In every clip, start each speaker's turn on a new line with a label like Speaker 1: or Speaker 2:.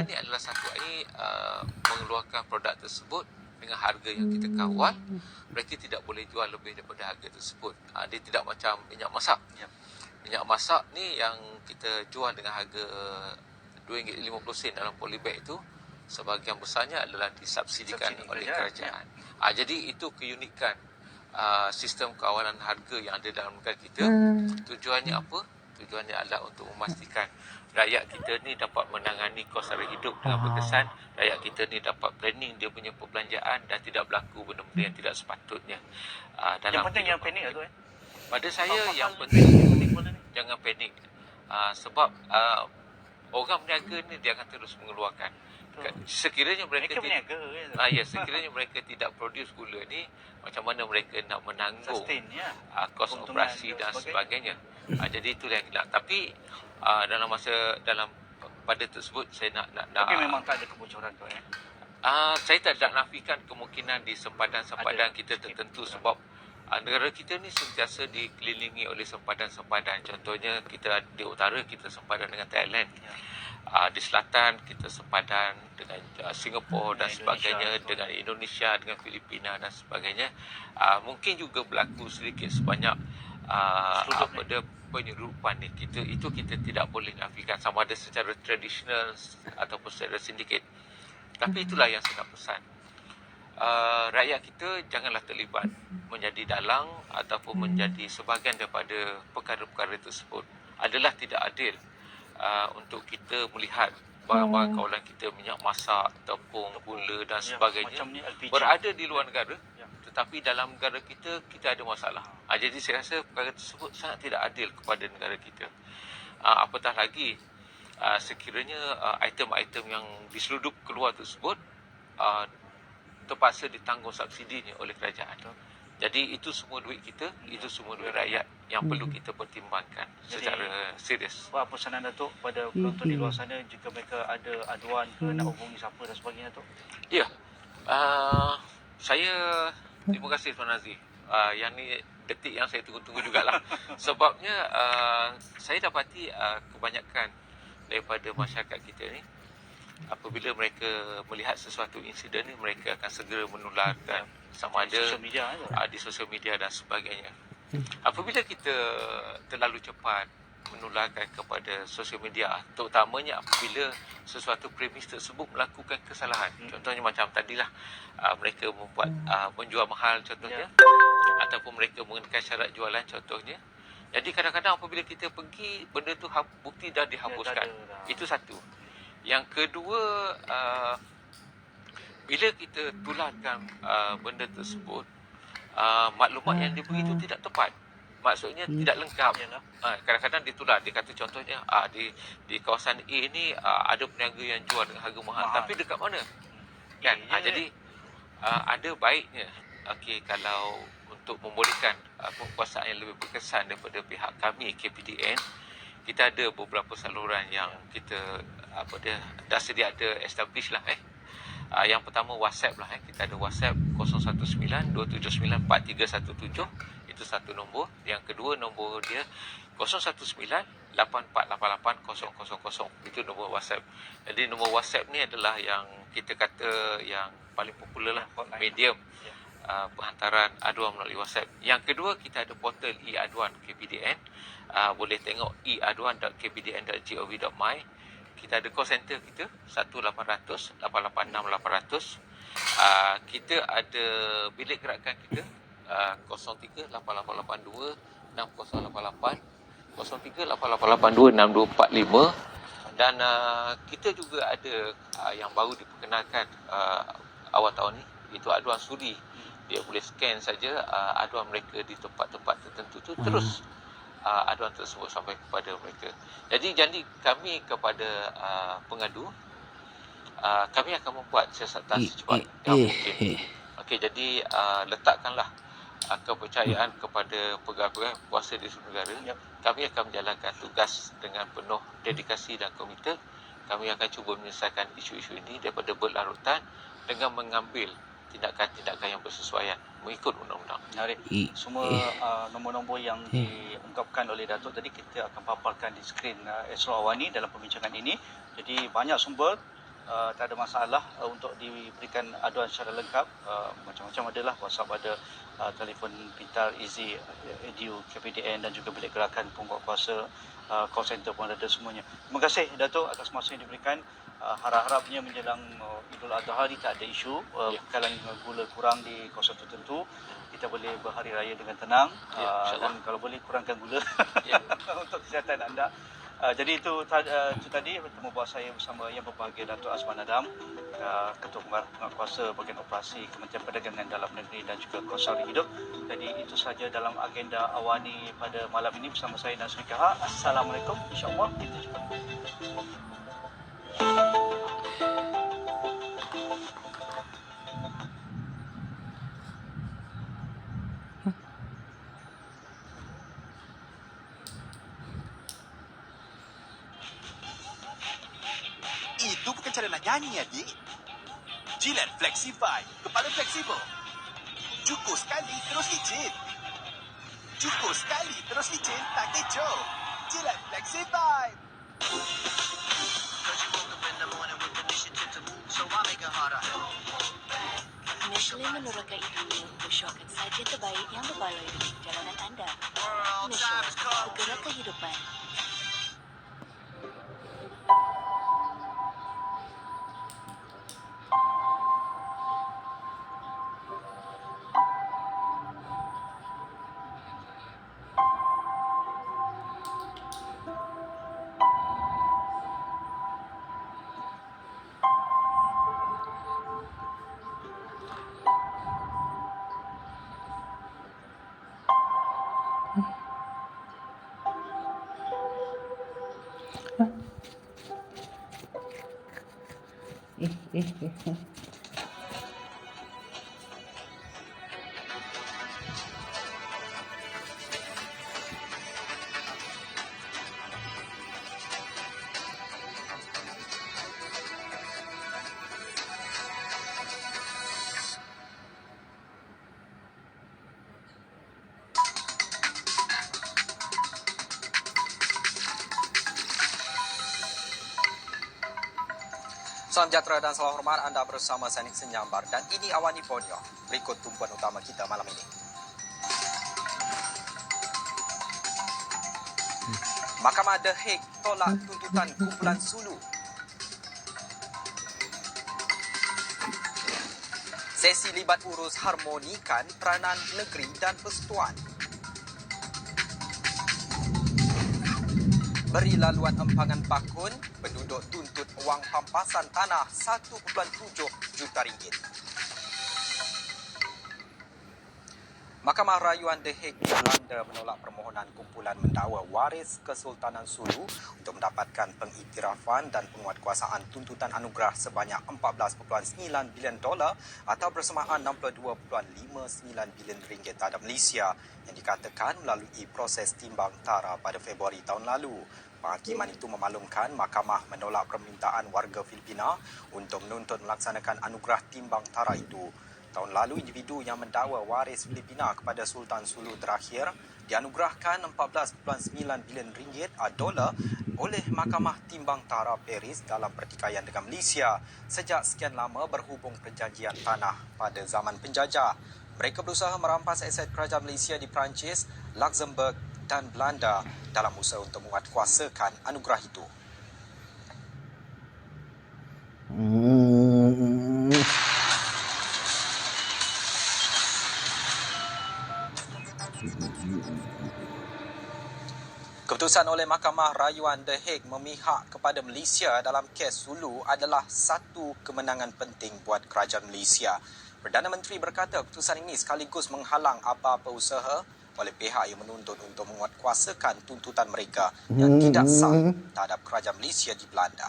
Speaker 1: mereka ni adalah satu hari mengeluarkan produk tersebut dengan harga yang kita kawal. Mereka tidak boleh jual lebih daripada harga tersebut. Dia tidak macam minyak masak. Minyak masak ni yang kita jual dengan harga RM2.50 dalam polybag itu, sebahagian besarnya adalah disubsidikan oleh kerajaan. Jadi itu keunikan sistem kawalan harga yang ada dalam negara kita. Tujuannya apa? Tujuannya adalah untuk memastikan rakyat kita ni dapat menangani kos sara hidup dengan berkesan. Rakyat kita ni dapat planning dia punya perbelanjaan dan tidak berlaku benda-benda yang tidak sepatutnya.
Speaker 2: Yang penting yang panik tu
Speaker 1: pada saya yang penting jangan panik. Sebab orang berniaga ni dia akan terus mengeluarkan. Sekiranya mereka sekiranya mereka tidak produce gula ni, macam mana mereka nak menanggung kos operasi dan sebagainya. Jadi itulah yang hilang. Tapi pada tersebut saya nak
Speaker 2: tapi memang tak ada kebocoran tu
Speaker 1: saya tak nafikan kemungkinan di sempadan-sempadan kita tertentu, sebab negara kita ni sentiasa dikelilingi oleh sempadan-sempadan. Contohnya kita di utara kita sempadan dengan Thailand. Di selatan kita sempadan dengan Singapura dan sebagainya, dengan Indonesia, dengan Filipina dan sebagainya. Mungkin juga berlaku sedikit sebanyak penyeludupan ni. Itu kita tidak boleh nafikan sama ada secara tradisional ataupun secara sindiket. Tapi itulah yang saya nak pesan. Rakyat kita janganlah terlibat menjadi dalang ataupun menjadi sebahagian daripada perkara-perkara tersebut. Adalah tidak adil untuk kita melihat barang-barang kawalan kita, minyak masak, tepung, gula dan sebagainya berada di luar negara, tetapi dalam negara kita ada masalah. Jadi saya rasa perkara tersebut sangat tidak adil kepada negara kita. Apatah lagi sekiranya item-item yang diseludup keluar tersebut terpaksa ditanggung subsidinya oleh kerajaan. Jadi itu semua duit kita, itu semua duit rakyat yang perlu kita pertimbangkan secara serius.
Speaker 2: Apa pesanan Datuk pada penonton di luar sana jika mereka ada aduan ke nak hubungi siapa dan sebagainya, Datuk?
Speaker 1: Ya, saya terima kasih Tuan Nazri. Yang ni detik yang saya tunggu-tunggu jugalah. Sebabnya saya dapati kebanyakan daripada masyarakat kita ni, apabila mereka melihat sesuatu insiden ni, mereka akan segera menularkan sama ada di sosial media dan sebagainya. Apabila kita terlalu cepat menularkan kepada sosial media, terutamanya apabila sesuatu premis tersebut melakukan kesalahan. Contohnya macam tadilah mereka membuat menjual mahal contohnya, ataupun mereka mengenakan syarat jualan contohnya. Jadi kadang-kadang apabila kita pergi, benda tu bukti dah dihapuskan. Itu satu. Yang kedua, bila kita tularkan benda tersebut, maklumat yang diberi itu tidak tepat. Maksudnya tidak lengkap. Kadang-kadang ditular, dia kata contohnya di kawasan A ni ada peniaga yang jual dengan harga mahal. Tapi dekat mana? Kan? Jadi ada baiknya kalau untuk membolehkan penguasaan yang lebih berkesan daripada pihak kami KPDN, kita ada beberapa saluran yang kita dah sedia ada establish lah. Yang pertama WhatsApp lah. Kita ada WhatsApp 019-279-4317. Itu satu nombor. Yang kedua nombor dia 019-8488-000. Itu nombor WhatsApp. Jadi nombor WhatsApp ni adalah yang kita kata yang paling popular lah, medium penghantaran aduan melalui WhatsApp. Yang kedua, kita ada portal e-aduan KPDN. Boleh tengok e-aduan.kpdn.gov.my. Kita ada call center kita 1-800-886-800. Kita ada bilik gerakan kita 03-8882-6088, 03-8882-6245. Dan kita juga ada yang baru diperkenalkan awal tahun ni, itu aduan suri. Dia boleh scan saja aduan mereka di tempat-tempat tertentu tu, terus aduan tersebut sampai kepada mereka. Jadi janji kami kepada pengadu, kami akan membuat siasatan secepat yang mungkin. Jadi letakkanlah kepercayaan kepada pegawai kuasa di seluruh negara. Kami akan menjalankan tugas dengan penuh dedikasi dan komited. Kami akan cuba menyelesaikan isu-isu ini daripada berlarutan dengan mengambil tindakan-tindakan yang bersesuaian mengikut undang-undang.
Speaker 2: Semua nombor-nombor yang diungkapkan oleh Datuk tadi kita akan paparkan di skrin Esok Awani dalam perbincangan ini. Jadi banyak sumber tak ada masalah untuk diberikan aduan secara lengkap. Macam-macam adalah, WhatsApp ada, telefon pintar Easy Edu KPDN dan juga bilik gerakan penguat kuasa, call center pun ada semuanya. Terima kasih Dato' atas masa yang diberikan. Harap-harapnya menjelang Idul Adha ni tak ada isu bekalan gula kurang di kawasan tertentu. Kita boleh berhari raya dengan tenang, dan kalau boleh kurangkan gula untuk kesihatan anda. Jadi itu tadi bertemu buat saya bersama Yang Berbahagia Dato' Azman Adam, Ketua Penguatkuasa Bahagian Operasi Kementerian Perdagangan Dalam Negeri dan juga Konsultan Hidup. Jadi itu saja dalam agenda Awani pada malam ini bersama saya Nazri Kahar. Assalamualaikum. InsyaAllah kita jumpa.
Speaker 3: Itu bukan cara nak nyanyi, adik. Gillette Flexify. Kepala fleksibel. Cukup sekali, terus licin. Cukup sekali, terus licin, tak kecoh. Gillette Flexify.
Speaker 4: Michelin meneroka itu, bersyuakan saja terbaik yang berbaloi di perjalanan anda. Michelin, bergerak kehidupan.
Speaker 5: Salam sejahtera dan salam hormat, anda bersama saya Nik Senyambar dan ini Awani Ponyo. Berikut tumpuan utama kita malam ini. Mahkamah The Hague tolak tuntutan kumpulan Sulu. Sesi libat urus harmonikan peranan negeri dan persekutuan. Beri laluan empangan bakun, penduduk tuntut wang pampasan tanah 1.7 juta ringgit. Mahkamah Rayuan The Hague Belanda menolak permohonan kumpulan mendakwa waris Kesultanan Sulu untuk mendapatkan pengiktirafan dan penguatkuasaan tuntutan anugerah sebanyak $14.9 bilion atau bersamaan 62.59 bilion ringgit terhadap Malaysia yang dikatakan melalui proses timbang tara pada Februari tahun lalu. Penghakiman itu memaklumkan mahkamah menolak permintaan warga Filipina untuk menuntut melaksanakan anugerah timbang tara itu. Tahun lalu, individu yang mendakwa waris Filipina kepada Sultan Sulu terakhir dianugerahkan $14.9 bilion dolar oleh Mahkamah Timbang Tara Paris dalam pertikaian dengan Malaysia sejak sekian lama berhubung perjanjian tanah pada zaman penjajah. Mereka berusaha merampas aset kerajaan Malaysia di Perancis, Luxembourg dan Belanda dalam usaha untuk menguatkuasakan anugerah itu. Keputusan oleh Mahkamah Rayuan The Hague memihak kepada Malaysia dalam kes Sulu adalah satu kemenangan penting buat kerajaan Malaysia. Perdana Menteri berkata keputusan ini sekaligus menghalang apa-apa usaha oleh pihak yang menuntut untuk menguatkuasakan tuntutan mereka yang tidak sah terhadap kerajaan Malaysia di Belanda.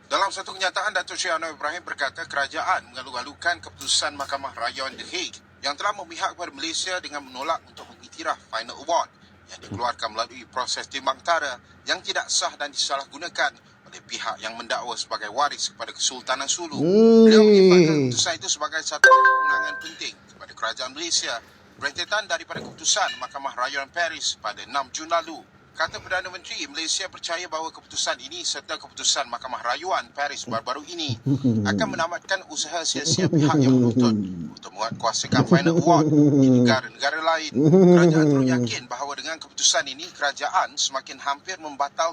Speaker 6: Dalam satu kenyataan, Datuk Seri Anwar Ibrahim berkata kerajaan mengalu-alukan keputusan Mahkamah Rayuan The Hague yang telah memihak kepada Malaysia dengan menolak untuk mengiktiraf Final Award yang dikeluarkan melalui proses timbang tara yang tidak sah dan disalahgunakan oleh pihak yang mendakwa sebagai waris kepada Kesultanan Sulu. Beliau menyifatkan keputusan itu sebagai satu kemenangan penting kepada kerajaan Malaysia berentetan daripada keputusan Mahkamah Rayuan Paris pada 6 Jun lalu. Kata Perdana Menteri, Malaysia percaya bahawa keputusan ini serta keputusan Mahkamah Rayuan Paris baru-baru ini akan menamatkan usaha sia-sia pihak yang menuntut untuk menguatkuasakan Final Award di negara-negara lain. Kerajaan turut yakin bahawa dengan keputusan ini, kerajaan semakin hampir membatalkan